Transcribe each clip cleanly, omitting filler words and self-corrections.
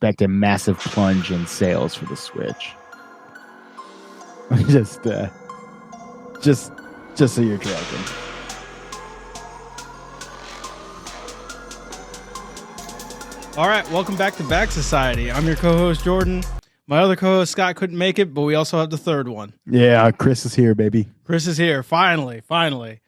expect a massive plunge in sales for the Switch. just so you're tracking. All right, welcome back to Bag Society. I'm your co-host Jordan. My other co-host Scott couldn't make it, but we also have the third one. Yeah, Chris is here, baby. Chris is here, finally.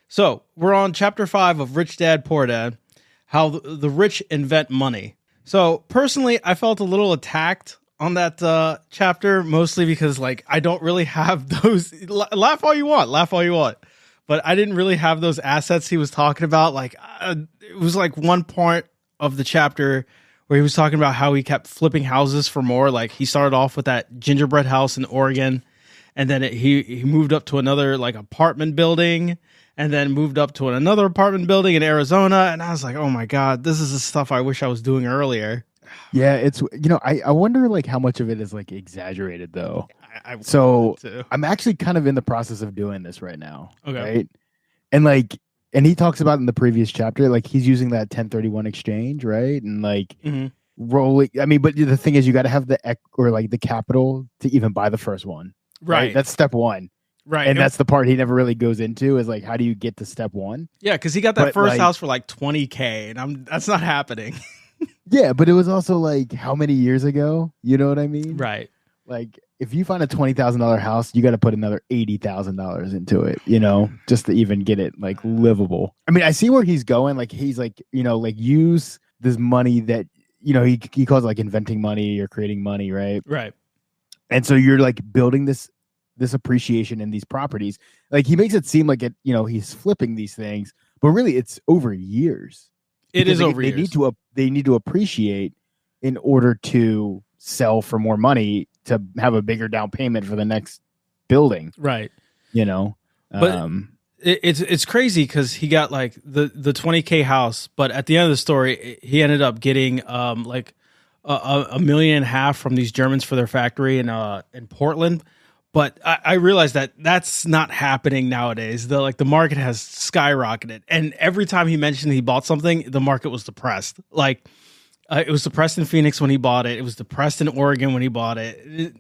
So we're on chapter 5 of Rich Dad, Poor Dad, how the rich invent money. So personally, I felt a little attacked on that chapter, mostly because like I don't really have those. Laugh all you want, but I didn't really have those assets he was talking about. Like it was like one part of the chapter where he was talking about how he kept flipping houses for more. Like he started off with that gingerbread house in Oregon, and then he moved up to another like apartment building, and then moved up to another apartment building in Arizona. And I was like, oh my God, this is the stuff I wish I was doing earlier. Yeah, it's, I wonder like how much of it is like exaggerated though. I'm actually kind of in the process of doing this right now. Okay. Right. And he talks about in the previous chapter, like he's using that 1031 exchange, right? And like rolling. I mean, but the thing is, you got to have the capital to even buy the first one. Right. That's step one. Right. And that's the part he never really goes into is like, how do you get to step one? Yeah. Cause he got that first house for like $20,000 and that's not happening. Yeah. But it was also like how many years ago? You know what I mean? Right. Like if you find a $20,000 house, you got to put another $80,000 into it, just to even get it like livable. I mean, I see where he's going. Like he's like, like use this money that, he calls it like inventing money or creating money. Right. Right. And so you're like building this appreciation in these properties. Like he makes it seem like it, he's flipping these things, but really it's over years. It is over years. They need to appreciate in order to sell for more money to have a bigger down payment for the next building. Right. But it's crazy because he got like the $20,000 house, but at the end of the story, he ended up getting like $1.5 million from these Germans for their factory in Portland. But I realized that that's not happening nowadays. The market has skyrocketed, and every time he mentioned he bought something, the market was depressed. Like it was depressed in Phoenix when he bought it. It was depressed in Oregon when he bought it.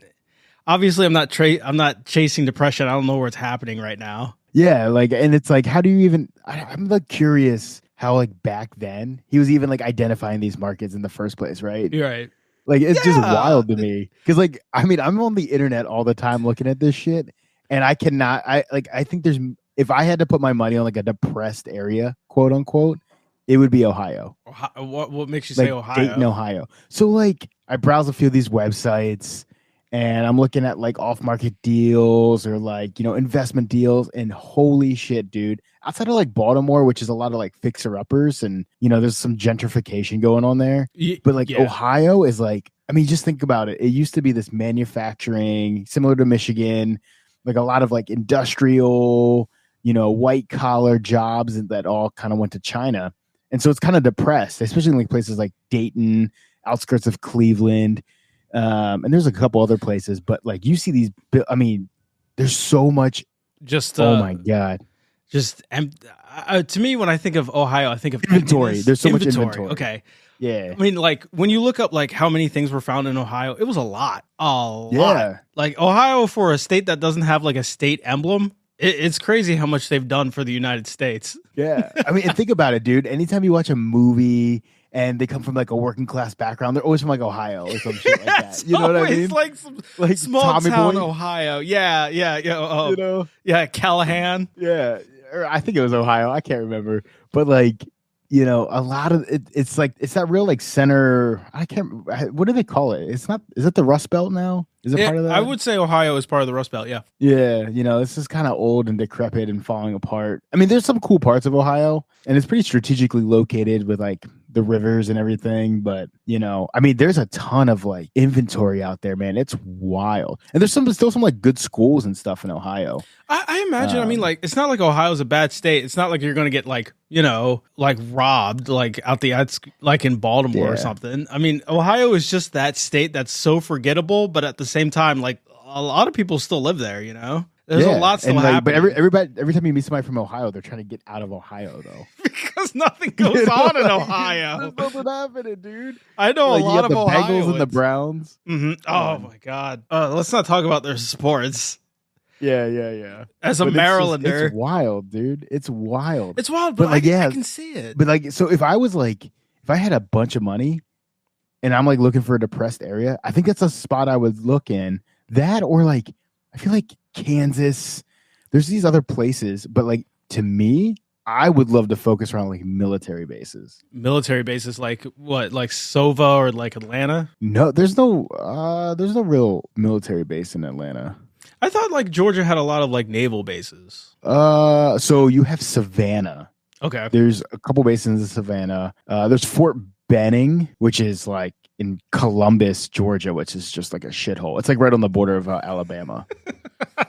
Obviously, I'm not chasing depression. I don't know where it's happening right now. Yeah, and it's like, how do you even? I'm like curious how like back then he was even like identifying these markets in the first place, right? You're right. Like, it's just wild to me. Because, like, I mean, I'm on the internet all the time looking at this shit. And I think if I had to put my money on, like, a depressed area, quote unquote, it would be Ohio. What makes you say Ohio? Dayton, Ohio. So, like, I browse a few of these websites. And I'm looking at, like, off-market deals or, like, investment deals. And holy shit, dude. Outside of, like, Baltimore, which is a lot of, like, fixer-uppers. And, there's some gentrification going on there. But, like, Ohio is, like, I mean, just think about it. It used to be this manufacturing, similar to Michigan. Like, a lot of, like, industrial, white-collar jobs that all kind of went to China. And so it's kind of depressed, especially in, like, places like Dayton, outskirts of Cleveland. And there's a couple other places, but like you see these, I mean, there's so much. Oh my God. To me, when I think of Ohio, I think of inventory. There's so much inventory. Okay. Yeah. I mean, like when you look up like how many things were found in Ohio, it was a lot. Yeah. Like Ohio, for a state that doesn't have like a state emblem, it's crazy how much they've done for the United States. Yeah. I mean, and think about it, dude. Anytime you watch a movie and they come from like a working class background, they're always from like Ohio or some shit like that. You know what I mean? It's like some like small Tommy town Boy. Ohio. Yeah. Yeah, Callahan. Yeah. Or I think it was Ohio. I can't remember. But like, a lot of it's like, it's that real like center. What do they call it? Is it the Rust Belt now? Is it part of that? I would say Ohio is part of the Rust Belt. Yeah. Yeah. This is kind of old and decrepit and falling apart. I mean, there's some cool parts of Ohio and it's pretty strategically located with like the rivers and everything. But, I mean, there's a ton of like inventory out there, man. It's wild. And there's still some like good schools and stuff in Ohio. I imagine, I mean, like, it's not like Ohio's a bad state. It's not like you're going to get like, like robbed, like like in Baltimore or something. I mean, Ohio is just that state that's so forgettable, but at the same time, like a lot of people still live there, There's a lot still happening. But every time you meet somebody from Ohio, they're trying to get out of Ohio, though. Because Nothing goes on in There's Ohio. nothing happening, dude. I know Like a you lot got of the Bengals Ohioans. and the Browns. Oh my god. Let's not talk about their sports. Yeah. As a But Marylander, it's wild, dude. It's wild. it's wild, But but like, I yeah, can see it. but like, so if I had a bunch of money and I'm like looking for a depressed area, I think that's a spot I would look in. That or like, I feel like Kansas. There's these other places, but like to me, I would love to focus around like military bases. Military bases like what, like Sova or like Atlanta? No, there's no real military base in Atlanta. I thought like Georgia had a lot of like naval bases. So you have Savannah. Okay. There's a couple bases in Savannah. There's Fort Benning, which is like in Columbus, Georgia, which is just like a shithole. It's like right on the border of Alabama.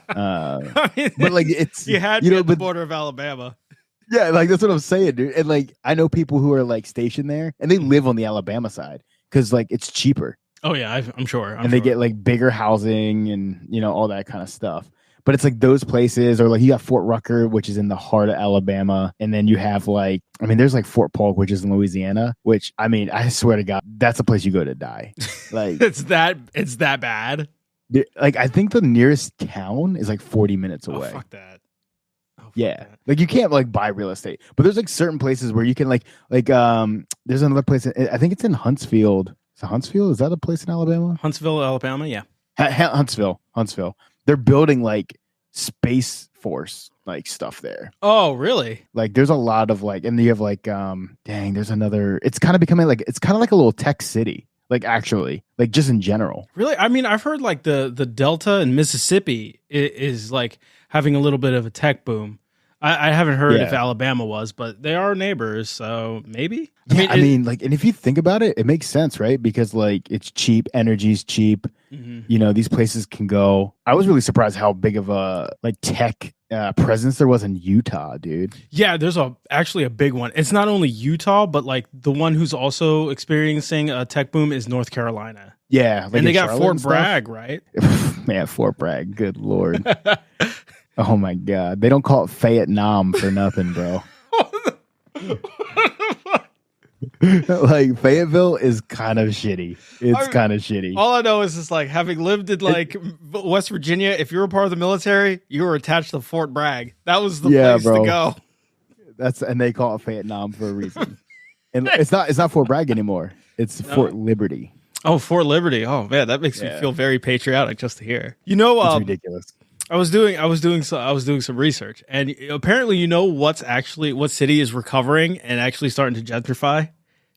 I mean, But like it's you had me at the border of Alabama. Yeah, like that's what I'm saying, dude. And like I know people who are like stationed there, and they live on the Alabama side because like it's cheaper, Oh yeah, I'm sure. and they get like bigger housing and all that kind of stuff. But it's like those places, or like you got Fort Rucker, which is in the heart of Alabama, and then you have like, I mean, there's like Fort Polk, which is in Louisiana. Which I mean, I swear to God, that's a place you go to die. Like it's that bad. like I think the nearest town is like 40 minutes away. Oh, fuck that. Yeah, like you can't like buy real estate, but there's like certain places where you can like there's another place. I think it's in Huntsville. Is it Huntsville? Is that a place in Alabama? Huntsville, Alabama. Yeah. Huntsville. They're building like Space Force like stuff there. Oh, really? Like there's a lot of like, and you have like there's another. It's kind of becoming like a little tech city. Like actually, like just in general. Really? I mean, I've heard like the Delta and Mississippi is like having a little bit of a tech boom. I haven't heard if Alabama was, but they are neighbors, so maybe. I mean, like, and if you think about it, it makes sense, right? Because like it's cheap, energy's cheap. Mm-hmm. These places can go. I was really surprised how big of a like tech presence there was in Utah, dude. Yeah, there's actually a big one. It's not only Utah, but like the one who's also experiencing a tech boom is North Carolina. Yeah, like and they got Charlotte Fort Bragg, right? Man, Fort Bragg. Good Lord. Oh my God. They don't call it Vietnam for nothing, bro. Like Fayetteville is kind of shitty. It's kind of shitty. All I know is just like having lived in like West Virginia, if you were part of the military, you were attached to Fort Bragg. That was the place to go. And they call it Vietnam for a reason. And it's not Fort Bragg anymore. It's Fort Liberty. Oh, Fort Liberty. Oh man, that makes me feel very patriotic just to hear. It's ridiculous. I was doing some research, and apparently, what city is recovering and actually starting to gentrify?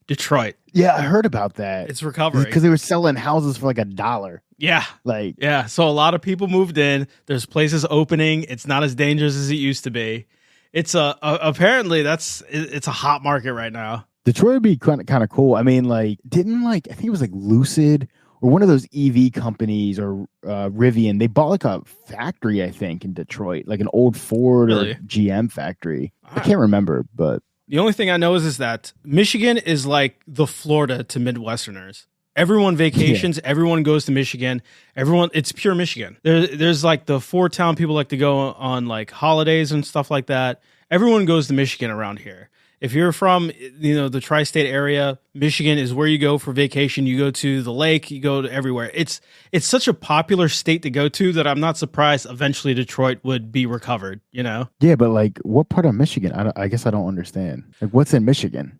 Detroit. Yeah, I heard about that. It's recovering because they were selling houses for like $1. Yeah, so a lot of people moved in. There's places opening. It's not as dangerous as it used to be. It's apparently it's a hot market right now. Detroit would be kind of cool. I mean, like, I think it was like Lucid or one of those EV companies or Rivian. They bought like a factory, I think, in Detroit, like an old Ford or GM factory. I can't remember, but the only thing I know is that Michigan is like the Florida to Midwesterners. Everyone vacations. Yeah. Everyone goes to Michigan. It's pure Michigan. There's like the 4-town people like to go on like holidays and stuff like that. Everyone goes to Michigan around here. If you're from, the tri-state area, Michigan is where you go for vacation. You go to the lake, you go to everywhere. It's such a popular state to go to that I'm not surprised eventually Detroit would be recovered, Yeah, but like what part of Michigan? I guess I don't understand. Like what's in Michigan?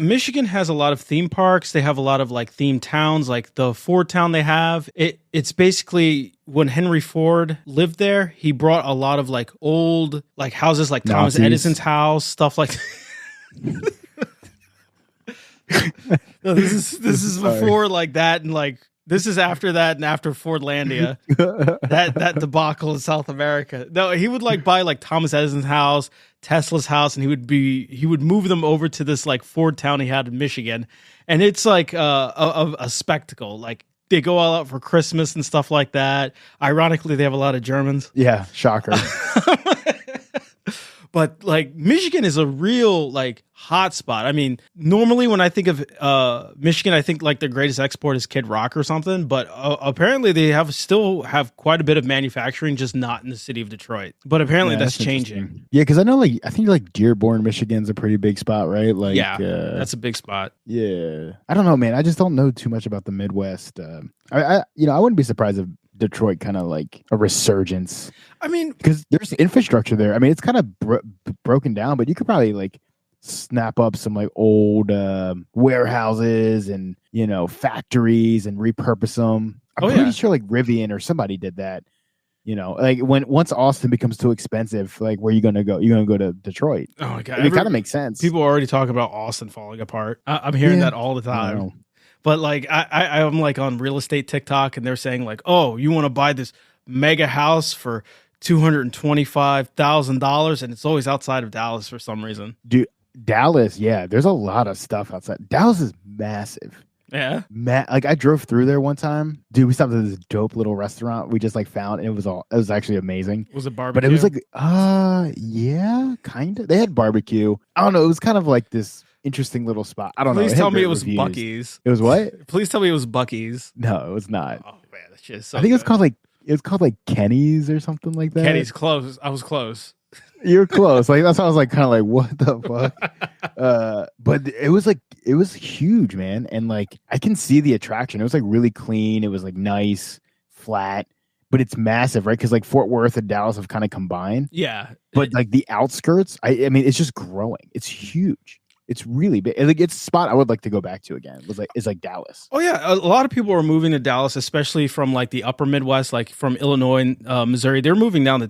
Michigan has a lot of theme parks. They have a lot of like themed towns, like the Ford town they have. It's basically when Henry Ford lived there, he brought a lot of like old like houses, like Thomas Edison's house, stuff like. No, this is before like that, and like this is after that, and after Fordlandia, that debacle in South America. No, he would like buy like Thomas Edison's house, Tesla's house, and he would move them over to this like Ford town he had in Michigan, and it's like a spectacle. Like they go all out for Christmas and stuff like that. Ironically, they have a lot of Germans. Yeah, shocker. But like Michigan is a real like hot spot. I mean, normally when I think of Michigan, I think like their greatest export is Kid Rock or something. But apparently they still have quite a bit of manufacturing, just not in the city of Detroit. But apparently that's changing. Yeah, because I think like Dearborn, Michigan's a pretty big spot, right? Like, yeah, that's a big spot. Yeah, I don't know, man. I just don't know too much about the Midwest. I wouldn't be surprised if Detroit kind of like a resurgence. I mean, because there's infrastructure there. I mean, it's kind of broken down, but you could probably like snap up some like old warehouses and factories and repurpose them. I'm pretty sure like Rivian or somebody did that. Like once Austin becomes too expensive, like where are you gonna go? You're gonna go to Detroit. Oh my god, it kind of makes sense. People already talk about Austin falling apart. I'm hearing that all the time. But like I'm like on real estate TikTok and they're saying like, oh, you want to buy this mega house for $225,000 and it's always outside of Dallas for some reason. Dude, Dallas, yeah, there's a lot of stuff outside. Dallas is massive. Yeah. Like I drove through there one time. Dude, we stopped at this dope little restaurant we just like found and it was actually amazing. Was it barbecue? But it was like yeah, kind of. They had barbecue. I don't know, it was kind of like this interesting little spot. I don't know. Please tell me it was Buc-ee's. It was what? Please tell me it was Buc-ee's. No, it was not. Oh man, that's just so I think it was called like Kenny's or something like that. Kenny's close. I was close. You're close. Like that's why I was like kind of like, what the fuck? But it was huge, man. And like I can see the attraction. It was like really clean. It was like nice, flat, but it's massive, right? Because like Fort Worth and Dallas have kind of combined. Yeah. But like the outskirts, I mean, it's just growing. It's huge. It's really big. Like it's a spot I would like to go back to again. Is like Dallas. Oh yeah, a lot of people are moving to Dallas, especially from like the upper Midwest, like from Illinois and Missouri. They're moving down to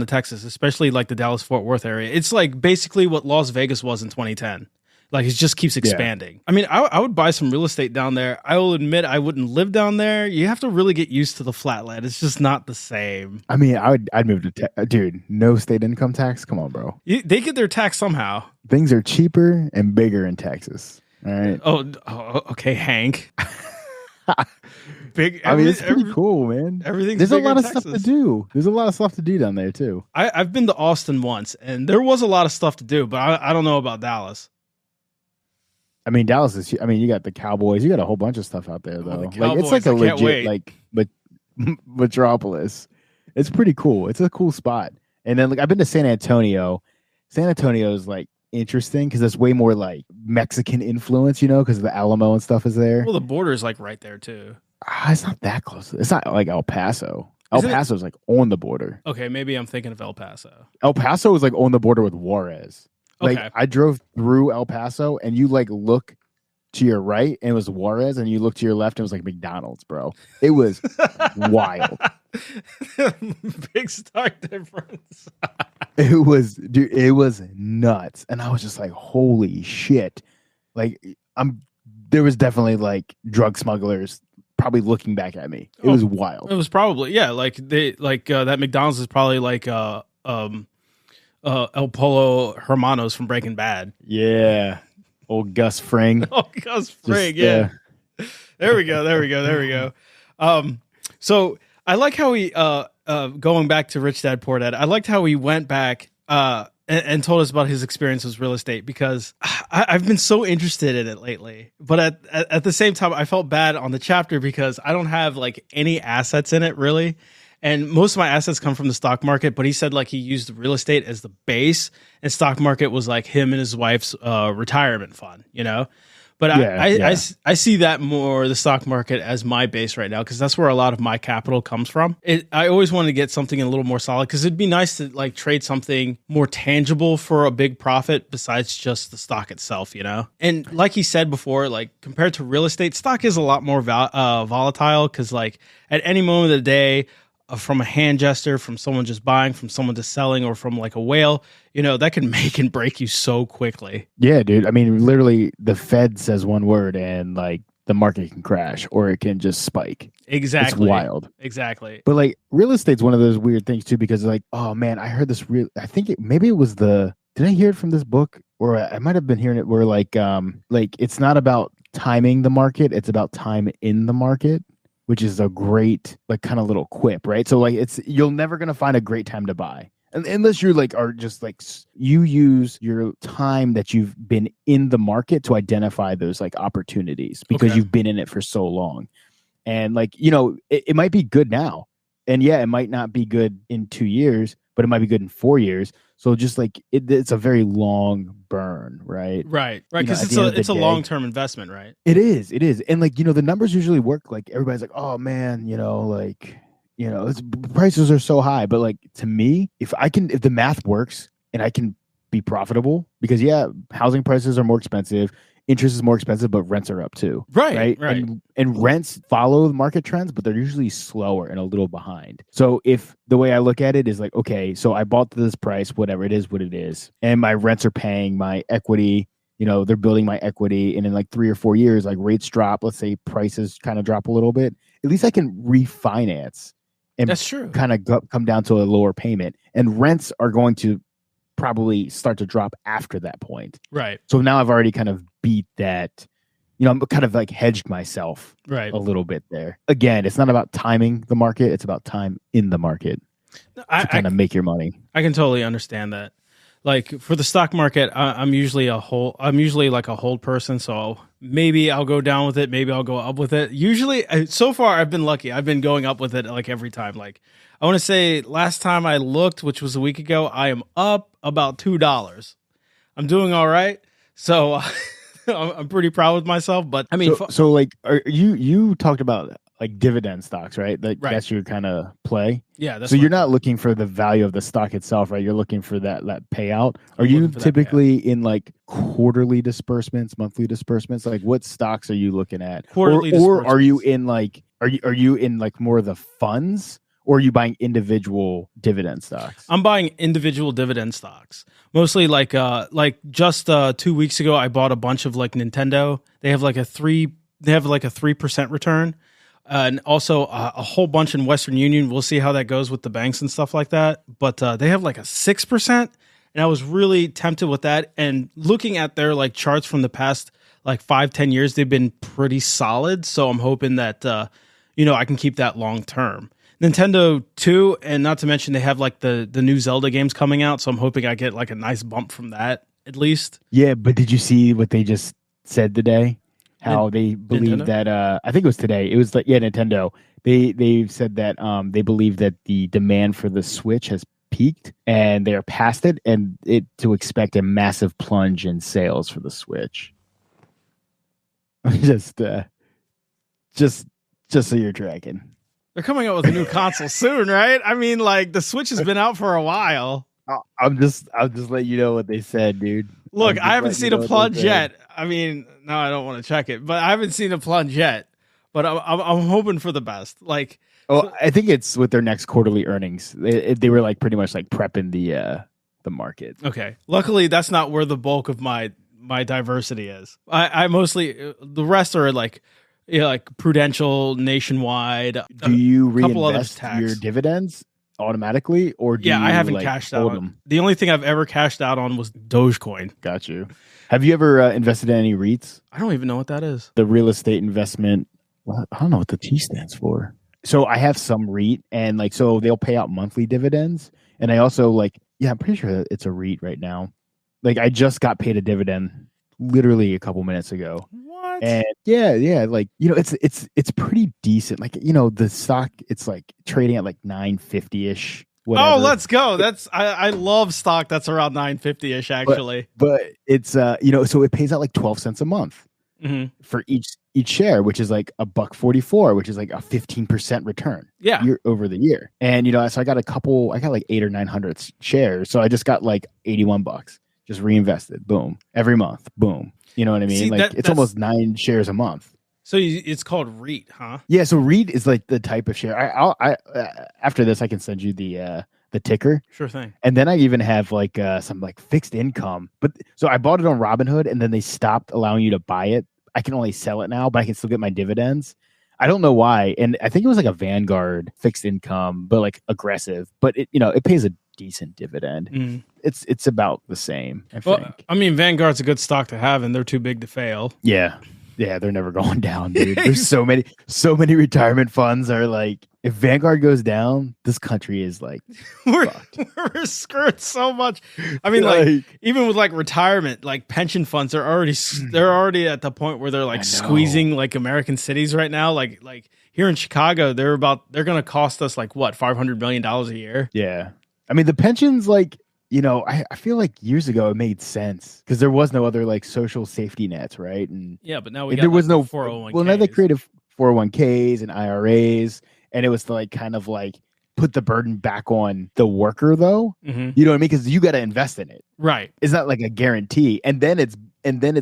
Texas, especially like the Dallas Fort Worth area. It's like basically what Las Vegas was in 2010. Like it just keeps expanding. Yeah. I mean, I would buy some real estate down there. I will admit I wouldn't live down there. You have to really get used to the flatland. It's just not the same. I mean, I'd move to dude. No state income tax. Come on, bro. They get their tax somehow. Things are cheaper and bigger in Texas. All right. Oh okay, Hank. I mean, it's pretty cool, man. There's a lot of stuff to do. There's a lot of stuff to do down there too. I've been to Austin once, and there was a lot of stuff to do, but I don't know about Dallas. I mean, Dallas is. I mean, you got the Cowboys. You got a whole bunch of stuff out there, though. Like it's like a legit like metropolis. It's pretty cool. It's a cool spot. And then like I've been to San Antonio. San Antonio is like interesting because it's way more like Mexican influence, because the Alamo and stuff is there. Well, the border is like right there too. It's not that close. It's not like El Paso. El Paso is like on the border. Okay, maybe I'm thinking of El Paso. El Paso is like on the border with Juarez. Like I drove through El Paso and you like look to your right and it was Juarez and you look to your left and it was like McDonald's, bro. It was wild. Big stark difference. It was nuts. And I was just like, holy shit. Like there was definitely like drug smugglers probably looking back at me. It was wild. It was probably, yeah, like that McDonald's is probably like El Polo Hermanos from Breaking Bad. Yeah. Old Gus Fring. Oh, Gus Fring, yeah. There we go. So I like how he going back to Rich Dad Poor Dad, I liked how he went back and told us about his experience with real estate because I've been so interested in it lately. But at the same time, I felt bad on the chapter because I don't have like any assets in it really. And most of my assets come from the stock market, but he said like he used real estate as the base and stock market was like him and his wife's retirement fund, But I see that more, the stock market, as my base right now because that's where a lot of my capital comes from. I always wanted to get something a little more solid because it'd be nice to like trade something more tangible for a big profit besides just the stock itself, And like he said before, like compared to real estate, stock is a lot more volatile because like at any moment of the day, from a hand gesture, from someone just buying, from someone just selling, or from like a whale, that can make and break you so quickly. Yeah, dude. I mean, literally, the Fed says one word and like the market can crash or it can just spike. Exactly. It's wild. Exactly. But like real estate's one of those weird things too, because like, oh man, I heard this I think maybe it was did I hear it from this book? Or I might have been hearing it where like it's not about timing the market, it's about time in the market. Which is a great like kind of little quip, right? So like you're never gonna find a great time to buy. Unless you're like are just like you use your time that you've been in the market to identify those like opportunities because you've been in it for so long. And like, it might be good now. And yeah, it might not be good in 2 years, but it might be good in 4 years. So just like it's a very long burn, right? Right. Because it's a long-term investment, right? It is. And like, the numbers usually work. Like everybody's like, oh man, prices are so high. But like to me, if the math works and I can be profitable, because yeah, housing prices are more expensive. Interest is more expensive, but rents are up too. Right. And rents follow the market trends, but they're usually slower and a little behind. So if the way I look at it is like, okay, so I bought this price, whatever it is, what it is, and my rents are paying my equity, they're building my equity. And in like 3 or 4 years, like rates drop, let's say prices kind of drop a little bit, at least I can refinance and that's true. Kind of come down to a lower payment. And rents are going to probably start to drop after that point. Right. So now I've already kind of beat that, I'm kind of like hedged myself a little bit there. Again, it's not about timing the market. It's about time in the market to kind of make your money. I can totally understand that. Like for the stock market, I'm usually like a hold person. So maybe I'll go down with it. Maybe I'll go up with it. Usually so far I've been lucky. I've been going up with it like every time. Like I want to say last time I looked, which was a week ago, I am up about $2. I'm doing all right. So I'm pretty proud with myself, but I mean, so like you talked about like dividend stocks, right? That's your kind of play. Yeah. So you're not looking for the value of the stock itself, right? You're looking for that payout. Are you typically in like quarterly disbursements, monthly disbursements? Like what stocks are you looking at? Quarterly or are you in like are you in like more of the funds? Or are you buying individual dividend stocks? I'm buying individual dividend stocks. Mostly like just 2 weeks ago, I bought a bunch of like Nintendo. They have like a 3% return. And also a whole bunch in Western Union. We'll see how that goes with the banks and stuff like that. But they have like a 6%. And I was really tempted with that. And looking at their like charts from the past like 5-10 years, they've been pretty solid. So I'm hoping that, I can keep that long term. Nintendo too, and not to mention they have like the new Zelda games coming out, so I'm hoping I get like a nice bump from that at least. Yeah, but did you see what they just said today? How they believe that I think it was today. It was like Nintendo. They said that they believe that the demand for the Switch has peaked and they're past it, and to expect a massive plunge in sales for the Switch. just so you're tracking. They're coming out with a new console soon, right? I mean, like the Switch has been out for a while. I'll just let you know what they said, dude. Look, I haven't seen a plunge yet. I mean, no, I don't want to check it, but I haven't seen a plunge yet. But I'm hoping for the best. Like, I think it's with their next quarterly earnings. They were like pretty much like prepping the market. Okay, luckily that's not where the bulk of my diversity is. I mostly the rest are like. Yeah, like Prudential, Nationwide. Do you reinvest your dividends automatically, or do you I haven't like, cashed hold out. them? The only thing I've ever cashed out on was Dogecoin. Got you. Have you ever invested in any REITs? I don't even know what that is. The real estate investment. Well, I don't know what the T stands for. So I have some REIT, and like so they'll pay out monthly dividends, and I also I'm pretty sure it's a REIT right now. Like I just got paid a dividend literally a couple minutes ago. And yeah, like it's pretty decent. Like the stock, it's like trading at like 950-ish. Whatever. Oh, let's go. I love stock that's around 950-ish actually. But it's so it pays out like 12 cents a month for each share, which is like $1.44, which is like a 15% return. Year over the year. And so I got like 800 or 900 shares. So I just got like $81, just reinvested. Boom, every month. Boom. You know what I mean? See, it's almost 9 shares a month. So it's called REIT, huh? Yeah. So REIT is like the type of share. I after this, I can send you the ticker. Sure thing. And then I even have like some like fixed income. But so I bought it on Robinhood, and then they stopped allowing you to buy it. I can only sell it now, but I can still get my dividends. I don't know why. And I think it was like a Vanguard fixed income, but like aggressive. But it pays a decent dividend. It's about the same. I think. I mean, Vanguard's a good stock to have, and they're too big to fail. Yeah, they're never going down, dude. There's so many retirement funds are like if Vanguard goes down, this country is like we're fucked. we're screwed so much. I mean, even with like retirement, like pension funds are they're already at the point where they're like squeezing like American cities right now. Like here in Chicago, they're gonna cost us like what, $500 million a year. Yeah, I mean the pensions, like, I feel like years ago it made sense because there was no other like social safety nets, right? And yeah, but now there was no 401k. Well, now they created 401ks and IRAs, and it was to like kind of like put the burden back on the worker, though. Mm-hmm. You know what I mean? Because you got to invest in it, right? It's not like a guarantee, and then it's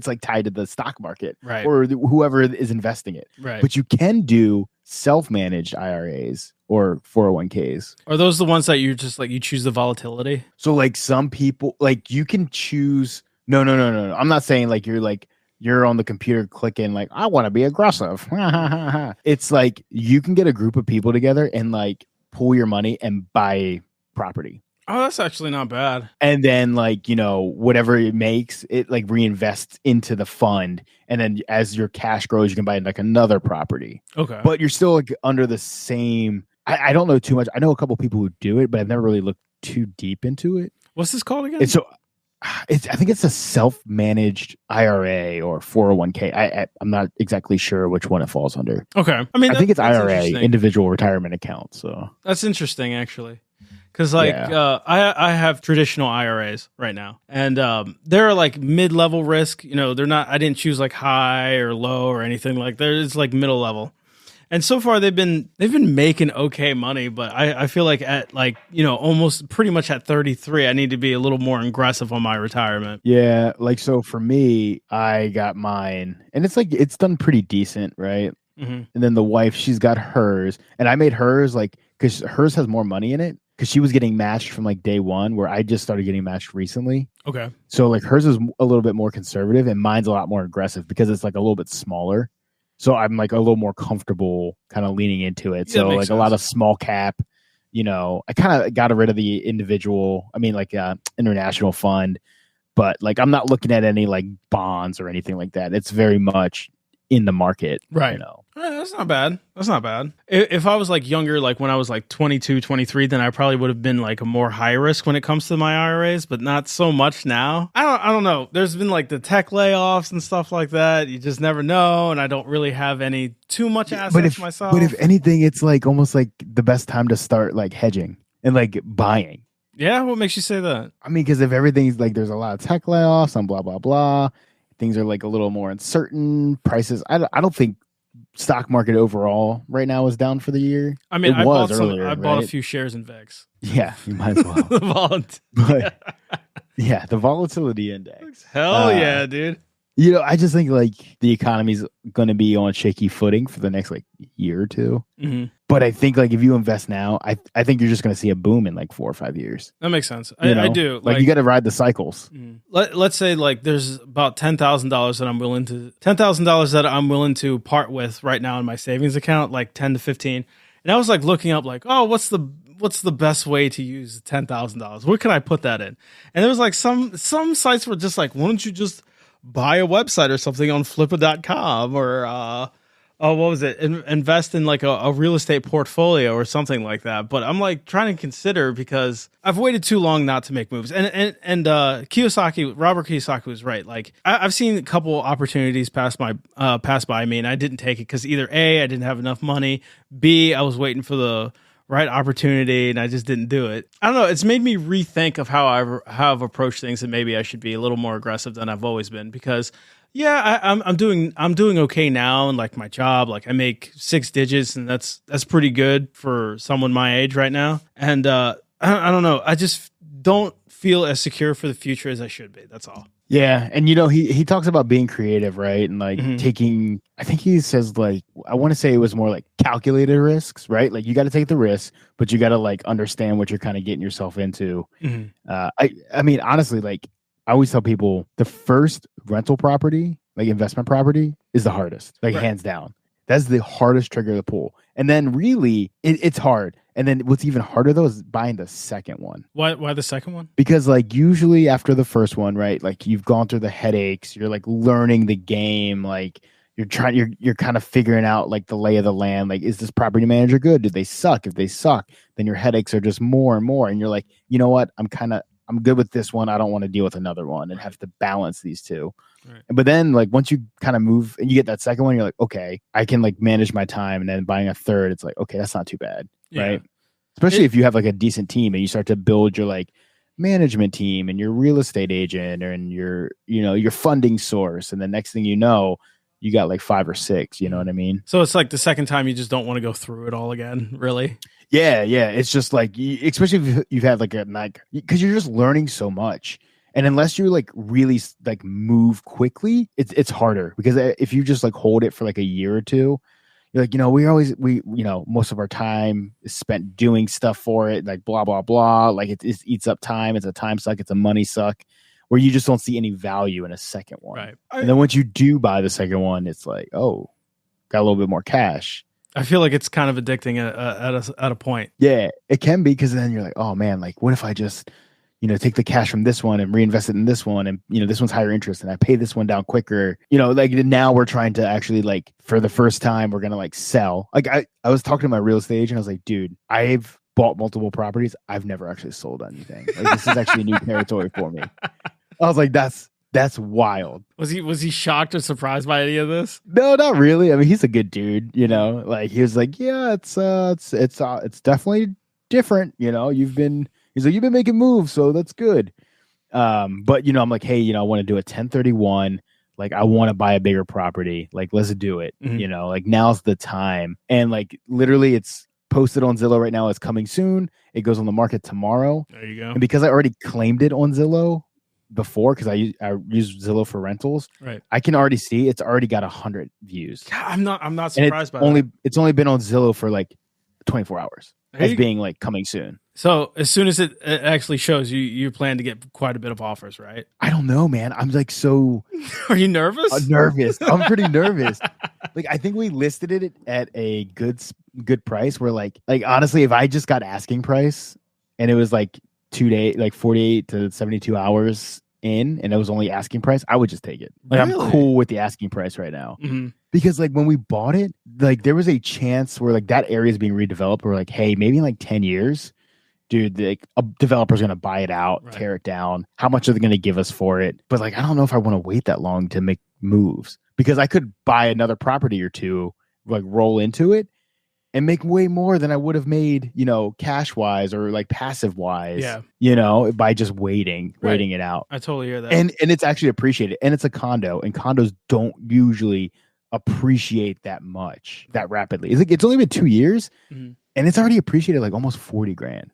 like tied to the stock market, right? Or whoever is investing it, right? But you can do self-managed IRAs or 401ks. Are those the ones that you just like you choose the volatility? So like some people, like you can choose. No. I'm not saying like you're on the computer clicking like I want to be aggressive. It's like you can get a group of people together and like pool your money and buy property. Oh, that's actually not bad. And then like, whatever it makes, it like reinvests into the fund. And then as your cash grows, you can buy like another property. Okay. But you're still like under the same. I don't know too much. I know a couple people who do it, but I've never really looked too deep into it. What's this called again? I think it's a self-managed IRA or 401k. I'm not exactly sure which one it falls under. Okay. I mean, I think it's IRA, individual retirement account. So that's interesting, actually. Because I have traditional IRAs right now, and they're like mid-level risk. They're not. I didn't choose like high or low or anything like that. It's like middle level. And so far they've been making okay money, but I feel like at like, almost pretty much at 33, I need to be a little more aggressive on my retirement. Yeah. Like, so for me, I got mine and it's like, it's done pretty decent. Right. Mm-hmm. And then the wife, she's got hers, and I made hers like, cause hers has more money in it. Cause she was getting matched from like day one, where I just started getting matched recently. Okay. So like hers is a little bit more conservative and mine's a lot more aggressive because it's like a little bit smaller. So I'm like a little more comfortable kind of leaning into it. So like sense. A lot of small cap, I kind of got rid of the individual, international fund, but like I'm not looking at any like bonds or anything like that. It's very much in the market. Right. That's not bad. If I was like younger, like when I was like 22, 23, then I probably would have been like a more high risk when it comes to my IRAs, but not so much now. I don't know. There's been like the tech layoffs and stuff like that. You just never know. And I don't really have any too much assets myself. But if anything, it's like almost like the best time to start like hedging and like buying. Yeah. What makes you say that? I mean, because if everything's like, there's a lot of tech layoffs and blah, blah, blah. Things are like a little more uncertain. Prices, I don't think stock market overall right now is down for the year. I mean, I bought a few shares in VIX. Yeah, you might as well. The volatility index. Hell yeah, dude. I just think like the economy's going to be on shaky footing for the next like year or two. Mm-hmm. But I think like if you invest now, I think you're just going to see a boom in like 4 or 5 years. That makes sense. I do. Like you got to ride the cycles. Let's say like there's about $10,000 that I'm willing to part with right now in my savings account, like 10 to 15. And I was like looking up like, oh, what's the best way to use $10,000? Where can I put that in? And there was like some sites were just like, why don't you just buy a website or something on flippa.com or what was it? Invest in like a real estate portfolio or something like that. But I'm like trying to consider because I've waited too long not to make moves. And Kiyosaki, Robert Kiyosaki was right. Like I've seen a couple opportunities pass by me, and I didn't take it because either A, I didn't have enough money, B, I was waiting for the right opportunity and I just didn't do it. I don't know. It's made me rethink of how I've approached things, and maybe I should be a little more aggressive than I've always been because I'm doing okay now, and like my job, like I make 6 digits, and that's pretty good for someone my age right now. And I don't know. I just don't feel as secure for the future as I should be. That's all. Yeah, and he talks about being creative, right? And like taking, I think he says like, I want to say it was more like calculated risks, right? Like you got to take the risk, but you got to like understand what you're kind of getting yourself into. I mean, honestly, like I always tell people the first rental property, like investment property, is the hardest, like hands down. That's the hardest trigger to pull. And then really it's hard. And then what's even harder though is buying the second one. Why the second one? Because like usually after the first one, right? Like you've gone through the headaches, you're like learning the game, like you're kind of figuring out like the lay of the land. Like, is this property manager good? Do they suck? If they suck, then your headaches are just more and more. And you're like, you know what? I'm good with this one. I don't want to deal with another one and have to balance these two. Right. But then like once you kind of move and you get that second one, you're like, okay, I can like manage my time. And then buying a third, it's like, okay, that's not too bad. Yeah. Right. Especially if you have like a decent team and you start to build your like management team and your real estate agent and your funding source. And the next thing you know, you got like 5 or 6, you know what I mean? So it's like the second time you just don't want to go through it all again, really? Yeah. It's just like, especially if you've had like because you're just learning so much. And unless you like really like move quickly, it's harder because if you just like hold it for like a year or two, you're like, we most of our time is spent doing stuff for it, like blah, blah, blah. Like it eats up time. It's a time suck. It's a money suck where you just don't see any value in a second one. Right. And then once you do buy the second one, it's like, oh, got a little bit more cash. I feel like it's kind of addicting at a point. Yeah, it can be because then you're like, oh man, like what if I just, take the cash from this one and reinvest it in this one, and this one's higher interest, and I pay this one down quicker. Like now we're trying to actually like for the first time we're gonna like sell. Like I was talking to my real estate agent. I was like, dude, I've bought multiple properties. I've never actually sold anything. Like this is actually new territory for me. I was like, that's wild. Was he shocked or surprised by any of this? No, not really. I mean, he's a good dude, like he was like, yeah, it's definitely different. He's like, you've been making moves, so that's good. But I'm like, hey, I want to do a 1031. Like, I want to buy a bigger property. Like, let's do it. Mm-hmm. Like now's the time. And like, literally, it's posted on Zillow right now. It's coming soon. It goes on the market tomorrow. There you go. And because I already claimed it on Zillow before, because I use Zillow for rentals, right? I can already see it's already got 100 views. God, I'm not surprised by that. It's only been on Zillow for like 24 hours as being like coming soon. So as soon as it actually shows, you plan to get quite a bit of offers, right? I don't know, man. I'm like so. Are you nervous? Nervous. I'm pretty nervous. Like I think we listed it at a good price. Where like honestly, if I just got asking price and it was like 2 days, like 48 to 72 hours in, and it was only asking price, I would just take it. Like really? I'm cool with the asking price right now. Mm-hmm. Because like when we bought it, like there was a chance where like that area is being redeveloped. We're like, hey, maybe in like 10 years, dude, like a developer's going to buy it out, right, tear it down. How much are they going to give us for it? But like, I don't know if I want to wait that long to make moves because I could buy another property or two, like roll into it and make way more than I would have made, cash wise or like passive wise, by just waiting it out. I totally hear that. And it's actually appreciated. And it's a condo, and condos don't usually appreciate that rapidly. It's only been 2 years, mm-hmm, and it's already appreciated like almost 40 grand.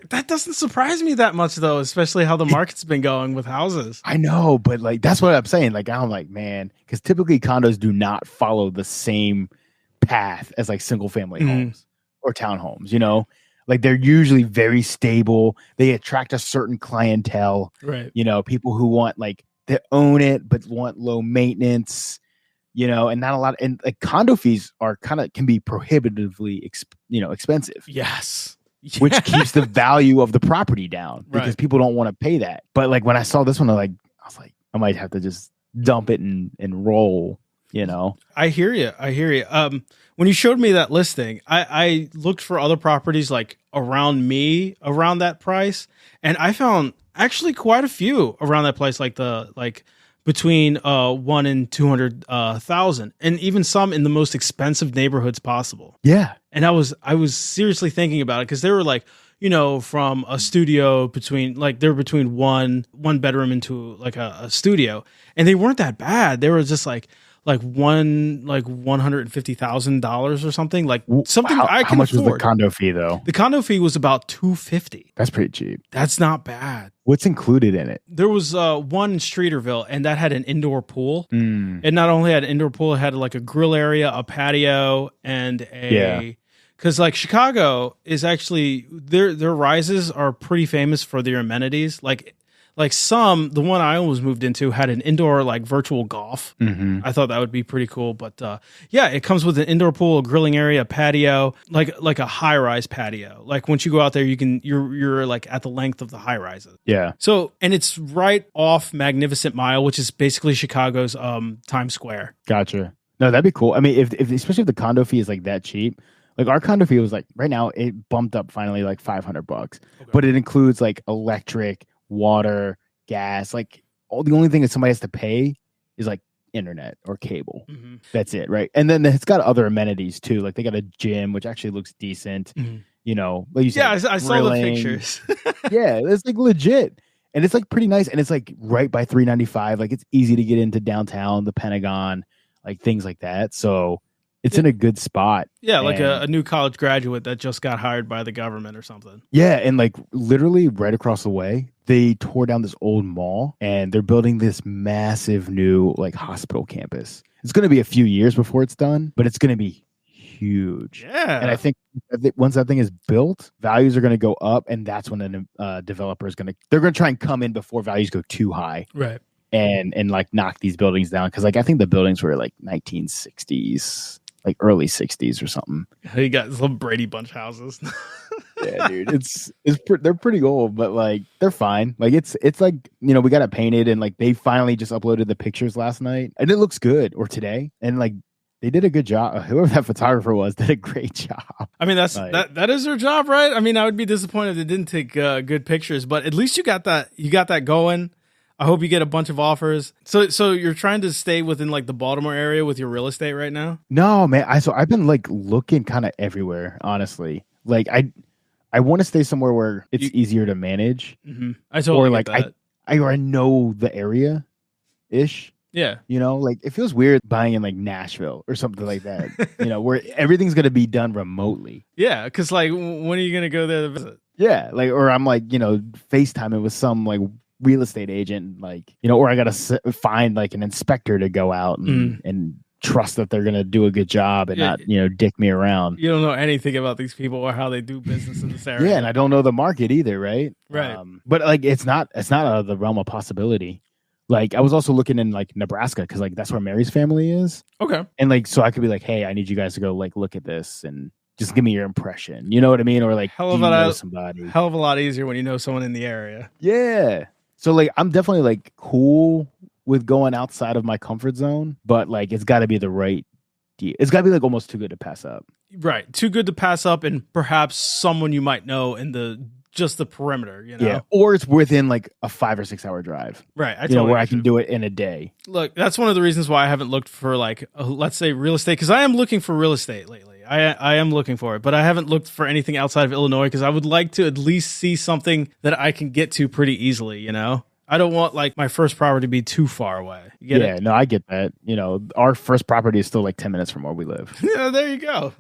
That doesn't surprise me that much though, especially how the market's been going with houses. I know, but like that's what I'm saying. Like I'm like, man, because typically condos do not follow the same path as like single family, mm-hmm, homes or townhomes. Like they're usually very stable. They attract a certain clientele, right? People who want like to own it but want low maintenance. And not a lot. And like condo fees can be prohibitively, expensive. Yes. Which keeps the value of the property down because right, people don't want to pay that. But like when I saw this one, I was like, I might have to just dump it and roll. I hear you. When you showed me that listing, I looked for other properties like around that price, and I found actually quite a few around that price, like between 1 and 200,000, and even some in the most expensive neighborhoods possible. Yeah. And I was seriously thinking about it because they were like, from a studio between one bedroom into like a studio, and they weren't that bad. They were just like $150,000 or something, like something I can afford. How much was the condo fee though? The condo fee was about $250. That's pretty cheap. That's not bad. What's included in it? There was one in Streeterville, and that had an indoor pool. It not only had an indoor pool, it had like a grill area, a patio, and because like Chicago is actually their rises are pretty famous for their amenities. Like Like the one I almost moved into had an indoor like virtual golf. Mm-hmm. I thought that would be pretty cool. But yeah, it comes with an indoor pool, a grilling area, a patio, like a high rise patio. Like once you go out there, you're like at the length of the high rises. Yeah. So, and it's right off Magnificent Mile, which is basically Chicago's Times Square. Gotcha. No, that'd be cool. I mean, if especially if the condo fee is like that cheap, like our condo fee was like right now it bumped up finally like $500, but it includes like electric, water, gas. Like the only thing that somebody has to pay is like internet or cable. Mm-hmm. That's it, right? And then it's got other amenities too. Like they got a gym, which actually looks decent. Mm-hmm. You know, like you said, I saw the pictures. Yeah, it's like legit. And it's like pretty nice. And it's like right by 395. Like it's easy to get into downtown, the Pentagon, like things like that. So it's in a good spot. Yeah, like a new college graduate that just got hired by the government or something. Yeah, and like literally right across the way, they tore down this old mall and they're building this massive new like hospital campus. It's going to be a few years before it's done, but it's going to be huge. Yeah. And I think once that thing is built, values are going to go up, and that's when the developer is they're going to try and come in before values go too high. Right. And like knock these buildings down, because like I think the buildings were like 1960s, like early 60s or something. You got some Brady Bunch houses. Yeah, dude, they're pretty old, but like they're fine. Like it's like, you know, we got it painted, and like they finally just uploaded the pictures last night, and it looks good, or today, and like they did a good job. Whoever that photographer was did a great job. I mean, that is their job, right? I mean, I would be disappointed if they didn't take good pictures, but at least you got that going. I hope you get a bunch of offers. So you're trying to stay within like the Baltimore area with your real estate right now? No, man. I've been like looking kind of everywhere, honestly. Like I want to stay somewhere where it's easier to manage. Mm-hmm. I totally get that. I know the area ish. Yeah. You know, like it feels weird buying in like Nashville or something like that, you know, where everything's going to be done remotely. Yeah. Cause like, when are you going to go there to visit? Yeah. Like, or I'm like, you know, FaceTiming with some like real estate agent, like, you know, or I got to find like an inspector to go out and trust that they're going to do a good job and not, you know, dick me around. You don't know anything about these people or how they do business in this area. Yeah. And I don't know the market either. Right. Right. But like, it's not out of the realm of possibility. Like I was also looking in like Nebraska, because like that's where Mary's family is. Okay. And like, so I could be like, hey, I need you guys to go like look at this and just give me your impression. You know what I mean? Or like, somebody. Hell of a lot easier when you know someone in the area. Yeah. So like, I'm definitely like cool with going outside of my comfort zone, but like, it's got to be the right deal. It's got to be like almost too good to pass up. Right. Too good to pass up, and perhaps someone you might know in just the perimeter, you know? Yeah. Or it's within like a 5 or 6 hour drive. Right. Where I can do it in a day. Look, that's one of the reasons why I haven't looked for like, let's say real estate, because I am looking for real estate lately. I am looking for it, but I haven't looked for anything outside of Illinois because I would like to at least see something that I can get to pretty easily, you know? I don't want like my first property to be too far away. You get it? No, I get that. You know, our first property is still like 10 minutes from where we live. Yeah, there you go.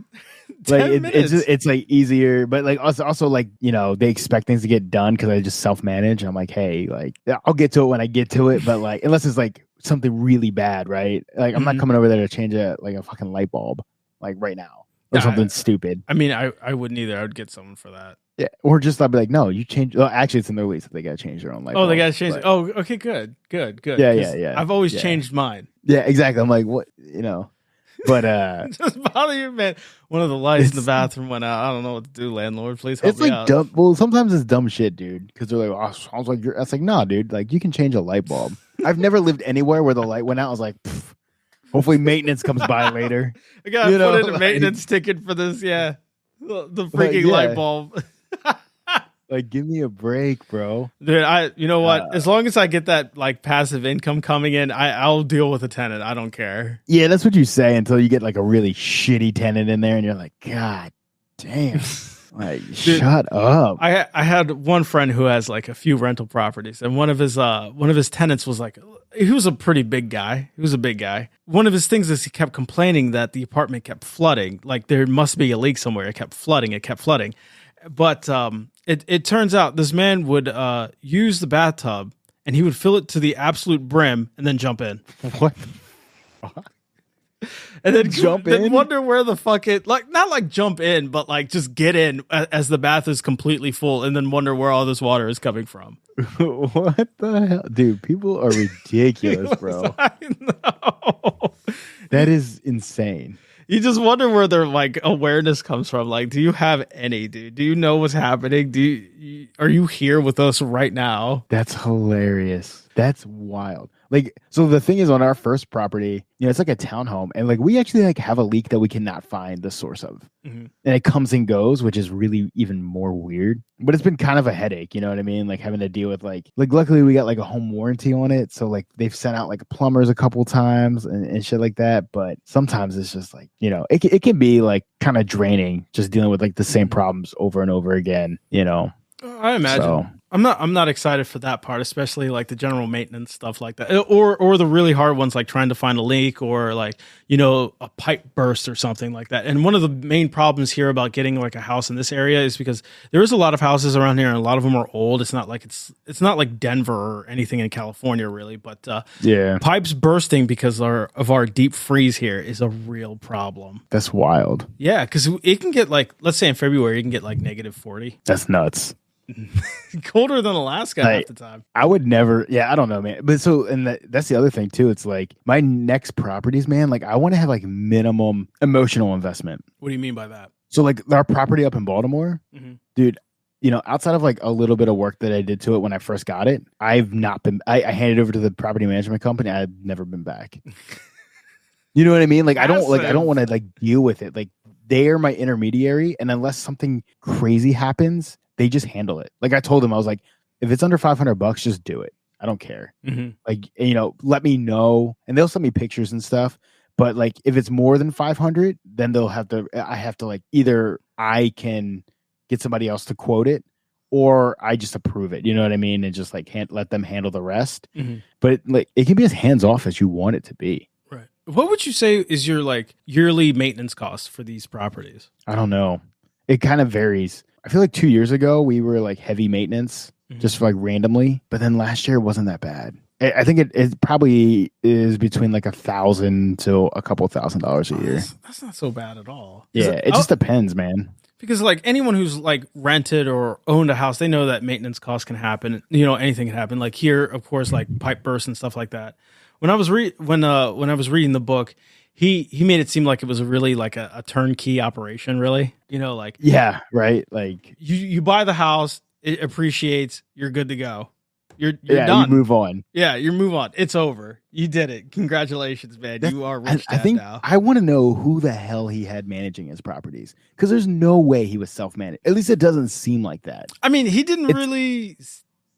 Like it's like easier, but like also like, you know, they expect things to get done because I just self-manage. And I'm like, hey, like I'll get to it when I get to it, but like unless it's like something really bad, right? Like I'm not coming over there to change a fucking light bulb like right now or something stupid. I mean, I wouldn't either. I would get someone for that. Yeah, or just I'll be like, no, you change. Well, actually, it's in their lease that they got to change their own light bulb. They got to change it. Oh, okay, good. Yeah. I've always changed mine. Yeah, exactly. I'm like, what, you know, but just bother you, man. One of the lights in the bathroom went out. I don't know what to do, landlord. Please help me out. Dumb. Well, sometimes it's dumb shit, dude. Because they're like, oh, sounds like you're. That's like, nah, dude. Like you can change a light bulb. I've never lived anywhere where the light went out. I was like, pff, hopefully maintenance comes by later. I gotta put in a maintenance ticket for this. Yeah, the freaking light bulb. Like, give me a break, bro. Dude, you know what? As long as I get that like passive income coming in, I'll deal with a tenant. I don't care. Yeah, that's what you say until you get like a really shitty tenant in there, and you're like, God damn, like dude, shut up. I had one friend who has like a few rental properties, and one of his tenants was like, he was a pretty big guy. He was a big guy. One of his things is he kept complaining that the apartment kept flooding. Like there must be a leak somewhere. It kept flooding. But it turns out this man would use the bathtub and he would fill it to the absolute brim and then jump in. What? And then Jump then in? wonder where the fuck it, like, not like jump in, but like just get in as the bath is completely full, and then wonder where all this water is coming from. What the hell? Dude, people are ridiculous, bro. I know. That is insane. You just wonder where their like awareness comes from. Like, do you have any, dude? Do you know what's happening? Are you here with us right now? That's hilarious. That's wild. Like, so the thing is, on our first property, it's like a townhome, and like we actually like have a leak that we cannot find the source of, and it comes and goes, which is really even more weird. But it's been kind of a headache, you know what I mean? Like having to deal with like luckily we got like a home warranty on it, so like they've sent out like plumbers a couple times and shit like that. But sometimes it's just like it can be like kind of draining just dealing with like the same problems over and over again. I imagine. So, I'm not excited for that part, especially like the general maintenance stuff like that, or the really hard ones like trying to find a leak or like a pipe burst or something like that. And one of the main problems here about getting like a house in this area is because there is a lot of houses around here and a lot of them are old. It's not like it's not like Denver or anything in California really, but yeah, pipes bursting because of our deep freeze here is a real problem. that's wild. Yeah, because it can get like, let's say in February, it can get like -40. That's nuts. Colder than Alaska half the time. I would never. Yeah, I don't know, man. But so, and that's the other thing too. It's like my next properties, man. Like I want to have like minimum emotional investment. What do you mean by that? So like our property up in Baltimore, dude. Outside of like a little bit of work that I did to it when I first got it, I've not been. I handed it over to the property management company. I've never been back. You know what I mean? Like I don't want to like deal with it. Like they are my intermediary, and unless something crazy happens, they just handle it. Like I told them, I was like, if it's under $500, just do it. I don't care. Like, let me know, and they'll send me pictures and stuff. But like, if it's more than 500, then I have to like, either I can get somebody else to quote it, or I just approve it. You know what I mean? And just like let them handle the rest. But like, it can be as hands off as you want it to be. Right. What would you say is your like yearly maintenance cost for these properties? I don't know. It kind of varies. I feel like 2 years ago we were like heavy maintenance, just for like randomly. But then last year it wasn't that bad. I think it probably is between like $1,000 to a couple $1,000s a year. That's not so bad at all. Yeah, it just depends, man. Because like anyone who's like rented or owned a house, they know that maintenance costs can happen. Anything can happen. Like here, of course, like pipe bursts and stuff like that. When I was when I was reading the book, he made it seem like it was really like a turnkey operation, really. Like yeah, right. Like you buy the house, it appreciates, you're good to go. You're done. You move on. Yeah, you move on. It's over. You did it. Congratulations, man. You are rich dad I think now. I want to know who the hell he had managing his properties, because there's no way he was self-managed. At least it doesn't seem like that. I mean, he didn't really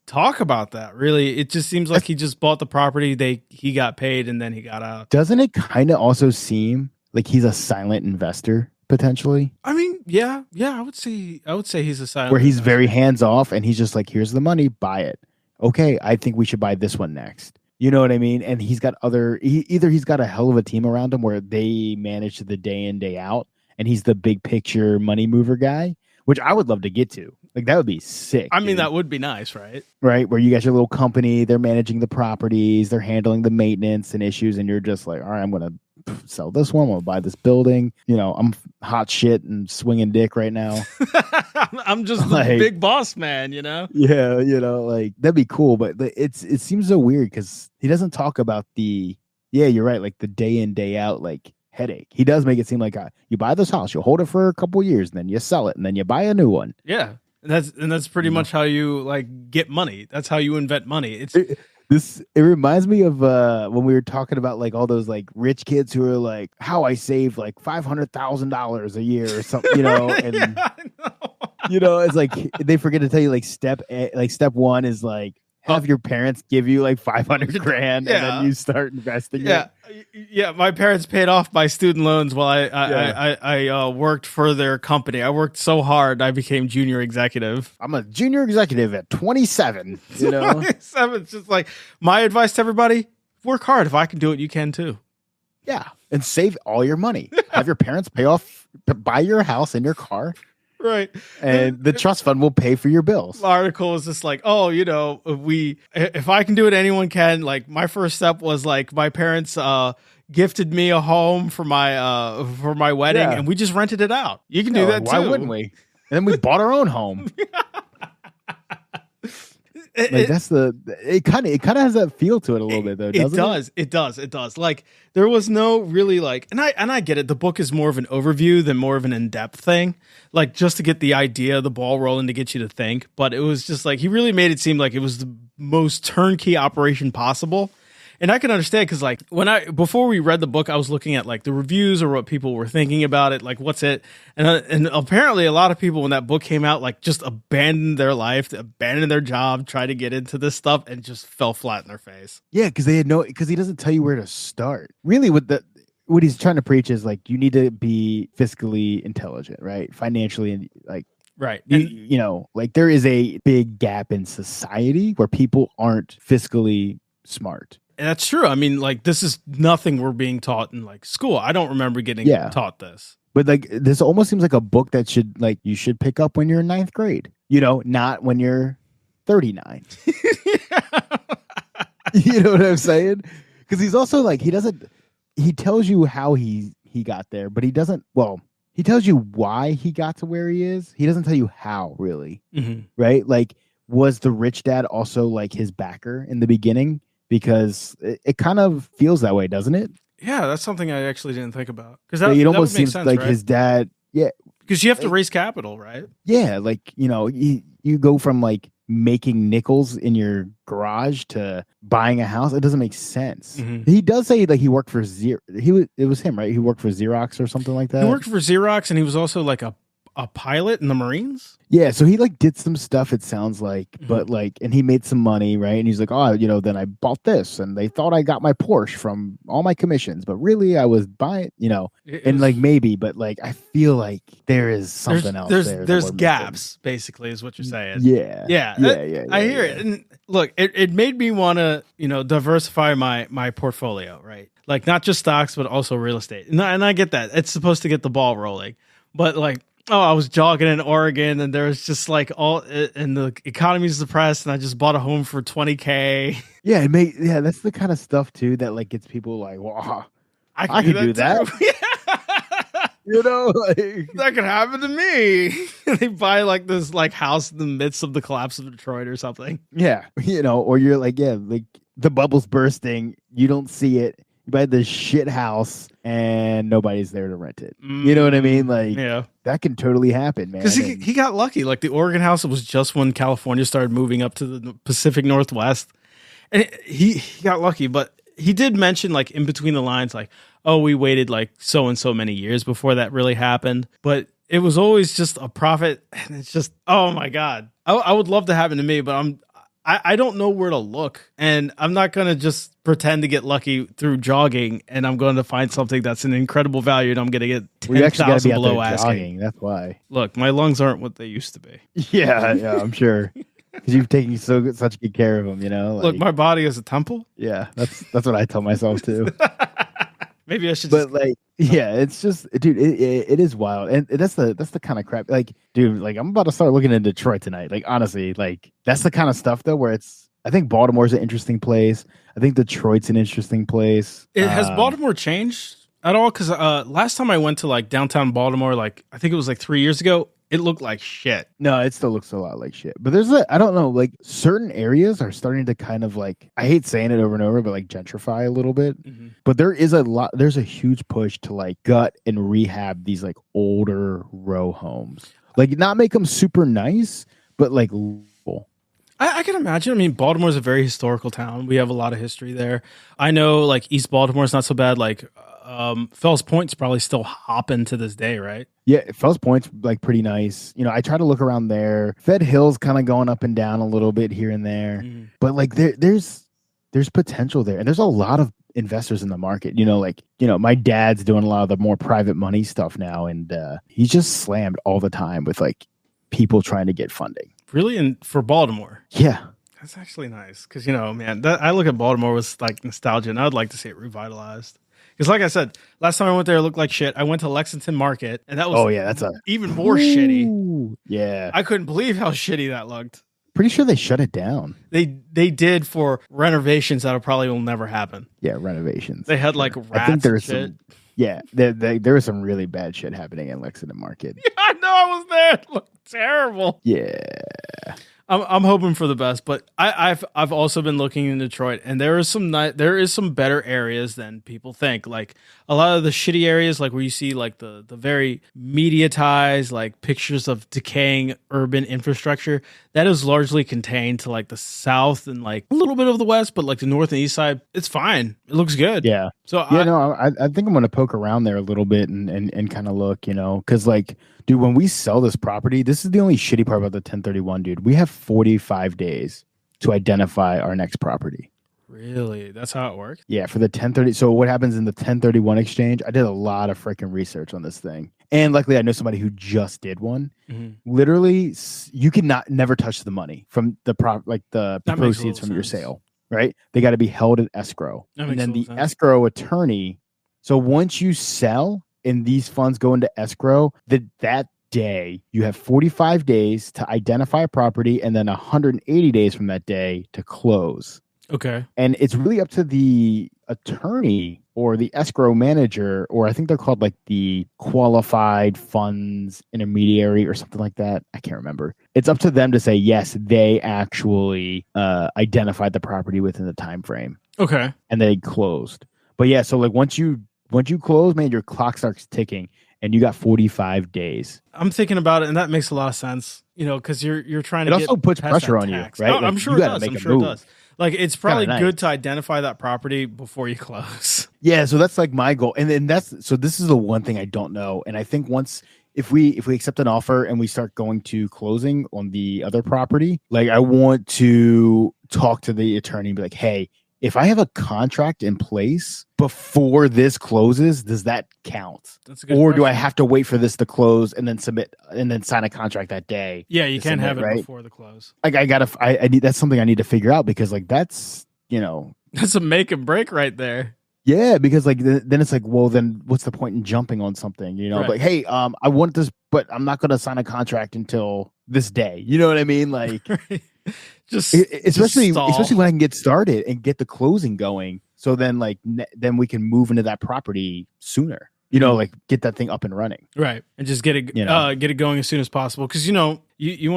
talk about that. Really, it just seems like he just bought the property. He got paid and then he got out. Doesn't it kind of also seem like he's a silent investor potentially? I mean, yeah. I would say he's a silent where he's investor. very hands off and he's just like, here's the money, buy it. Okay, I think we should buy this one next. You know what I mean? And he's got either he's got a hell of a team around him where they manage the day in, day out, and he's the big picture money mover guy, which I would love to get to. Like, that would be sick. I mean, that would be nice, right? Right, where you got your little company, they're managing the properties, they're handling the maintenance and issues, and you're just like, all right, I'm going to sell this one, we'll buy this building. I'm hot shit and swinging dick right now. I'm just the big boss man, Yeah, like that'd be cool, but it seems so weird because he doesn't talk about you're right, like the day in, day out, like headache. He does make it seem like you buy this house, you hold it for a couple years, and then you sell it, and then you buy a new one. Yeah. And that's pretty much how you like get money. That's how you invent money. It reminds me of when we were talking about like all those like rich kids who are like, how I save like $500,000 a year or something, and yeah, I know. it's like they forget to tell you like step one is like have your parents give you like 500 grand and then you start investing. Yeah. My parents paid off my student loans while I worked for their company. I worked so hard, I became junior executive. I'm a junior executive at 27. 27. It's just like my advice to everybody: work hard. If I can do it, you can too. Yeah, and save all your money. Have your parents buy your house and your car. Right. And the trust fund will pay for your bills. The article is just like, if I can do it, anyone can. Like my first step was like my parents gifted me a home for my wedding, Yeah. and we just rented it out. You can Yeah, do like, that why too. wouldn't we? And then we bought our own home. Like that's it kind of has that feel to it a little bit though, doesn't it? It does. Like there was no really like, and I get it. The book is more of an overview than more of an in-depth thing, like just to get the idea, the ball rolling, to get you to think. But it was just like he really made it seem like it was the most turnkey operation possible. And I can understand because like before we read the book, I was looking at like the reviews or what people were thinking about it, like what's it, and apparently a lot of people when that book came out like just abandoned their life, abandoned their job, tried to get into this stuff, and just fell flat in their face. Yeah, because he doesn't tell you where to start. Really, what he's trying to preach is like you need to be fiscally intelligent, right? Financially, and like Right. you know, like there is a big gap in society where people aren't fiscally smart. And that's true. I mean, like this is nothing we're being taught in like school. I don't remember getting taught this. But like this almost seems like a book that you should pick up when you're in ninth grade. You know, not when you're 39. You know what I'm saying? Because he's also like he tells you how he got there, but he doesn't. Well, he tells you why he got to where he is. He doesn't tell you how, really. Mm-hmm. Right? Like, was the rich dad also like his backer in the beginning? Because it kind of feels that way, doesn't it? Yeah, that's something I actually didn't think about. Because it almost seems sense, like right? his dad. Yeah, because you have to raise capital, right? Yeah, like you know, you go from like making nickels in your garage to buying a house. It doesn't make sense. Mm-hmm. He does say like he worked for it was him, right? He worked for Xerox or something like that. He worked for Xerox, and he was also like a pilot in the Marines. Yeah, so he like did some stuff, it sounds like, but like, and he made some money, right? And he's like, oh, you know, then I bought this, and they thought I got my Porsche from all my commissions, but really I was buying, you know, and like maybe, but like I feel like there is something else. There's gaps, basically, is what you're saying. Yeah. I hear it, and look, it made me want to, you know, diversify my portfolio, right? Like not just stocks, but also real estate. And I get that it's supposed to get the ball rolling, but like. Oh, I was jogging in Oregon, and there was just like and the economy's depressed, and I just bought a home for $20K. Yeah, that's the kind of stuff too that like gets people like, well, I can do that. You know, like, that could happen to me. They buy like this like house in the midst of the collapse of Detroit or something. Yeah, you know, or you're like, yeah, like the bubble's bursting, you don't see it. You buy this shit house and nobody's there to rent it. You know what I mean? Like, that can totally happen, man. Because he got lucky. Like the Oregon house was just when California started moving up to the Pacific Northwest, and he got lucky. But he did mention like in between the lines, like, oh, we waited like so and so many years before that really happened. But it was always just a profit, and it's just, oh my god, I would love to happen to me, but I don't know where to look, and I'm not going to just pretend to get lucky through jogging, and I'm going to find something that's an incredible value, and I'm going to get 10,000 below asking. Jogging, that's why. Look, my lungs aren't what they used to be. Yeah, I'm sure. Because you've taken such good care of them, you know? Like, look, my body is a temple. Yeah, that's what I tell myself, too. Maybe I should But like, yeah, it's just, dude, it is wild. And that's the kind of crap. Like, dude, like I'm about to start looking in Detroit tonight. Like, honestly, like that's the kind of stuff though, where I think Baltimore's an interesting place. I think Detroit's an interesting place. Has Baltimore changed at all? Because last time I went to like downtown Baltimore, like I think it was like 3 years ago, it looked like shit. No, it still looks a lot like shit. But I don't know, like certain areas are starting to kind of like, I hate saying it over and over, but like gentrify a little bit. Mm-hmm. But there's a huge push to like gut and rehab these like older row homes. Like not make them super nice, but like cool. I can imagine. I mean, Baltimore's a very historical town. We have a lot of history there. I know like East Baltimore's not so bad. Like Fells Point's probably still hopping to this day, right? Yeah, Fells Point's like pretty nice. You know, I try to look around there. Fed Hill's kind of going up and down a little bit here and there. Mm. But like there's potential there. And there's a lot of investors in the market. You know, like, you know, my dad's doing a lot of the more private money stuff now, and he's just slammed all the time with like people trying to get funding. Really? And for Baltimore? Yeah. That's actually nice. Because, you know, man, I look at Baltimore with like nostalgia, and I'd like to see it revitalized. Because like I said, last time I went there, it looked like shit. I went to Lexington Market, and that was that's even more shitty. Yeah. I couldn't believe how shitty that looked. Pretty sure they shut it down. They did for renovations that probably will never happen. Yeah, renovations. They had like rats. I think there and was shit. some. Yeah, there was some really bad shit happening in Lexington Market. Yeah, I know, I was there. It looked terrible. Yeah. I'm hoping for the best, but I've also been looking in Detroit, and there is some better areas than people think. Like a lot of the shitty areas, like where you see like the very mediatized like pictures of decaying urban infrastructure, that is largely contained to like the south and like a little bit of the west, but like the north and east side, it's fine. It looks good. Yeah. So I think I'm gonna poke around there a little bit and kind of look, because like, dude, when we sell this property, this is the only shitty part about the 1031, dude. We have 45 days to identify our next property. Really? That's how it works? Yeah, for the 1030. So what happens in the 1031 exchange? I did a lot of freaking research on this thing. And luckily I know somebody who just did one. Mm-hmm. Literally, you can never touch the money from the That proceeds from your sale, right? They got to be held in escrow. And then the escrow attorney, so once you sell and these funds go into escrow, that day you have 45 days to identify a property and then 180 days from that day to close. Okay. And it's really up to the attorney or the escrow manager, or I think they're called like the qualified funds intermediary or something like that. I can't remember. It's up to them to say, yes, they actually identified the property within the time frame. Okay. And they closed. But yeah, so like once you close, man, your clock starts ticking and you got 45 days. I'm thinking about it, and that makes a lot of sense, because you're trying to It also puts pressure on you, right? No, like, I'm sure it does. I'm sure it does. Like, it's probably nice. good to identify that property before you close. Yeah, so that's like my goal. And then so this is the one thing I don't know. And I think if we accept an offer and we start going to closing on the other property, like I want to talk to the attorney and be like, hey, if I have a contract in place before this closes, does that count? That's a good or question. do I have to wait for this to close and then submit and then sign a contract that day? Yeah, you can't have it right? before the close. Like I need, that's something I need to figure out because like that's, that's a make and break right there. Yeah, because like then it's like, well, then what's the point in jumping on something? Right. Like, hey, I want this, but I'm not going to sign a contract until this day. You know what I mean? Like, especially when I can get started and get the closing going. So then, like, then we can move into that property sooner. Like get that thing up and running. Right, and just get it get it going as soon as possible because you want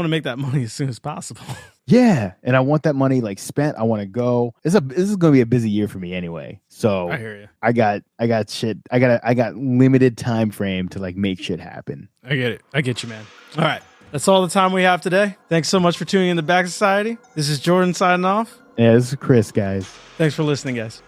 to make that money as soon as possible. Yeah, and I want that money like spent. I want to go. This is going to be a busy year for me anyway. So I hear you. I got shit. I got limited time frame to like make shit happen. I get it. I get you, man. All right, that's all the time we have today. Thanks so much for tuning in to Back Society. This is Jordan signing off. Yeah, this is Chris, guys. Thanks for listening, guys.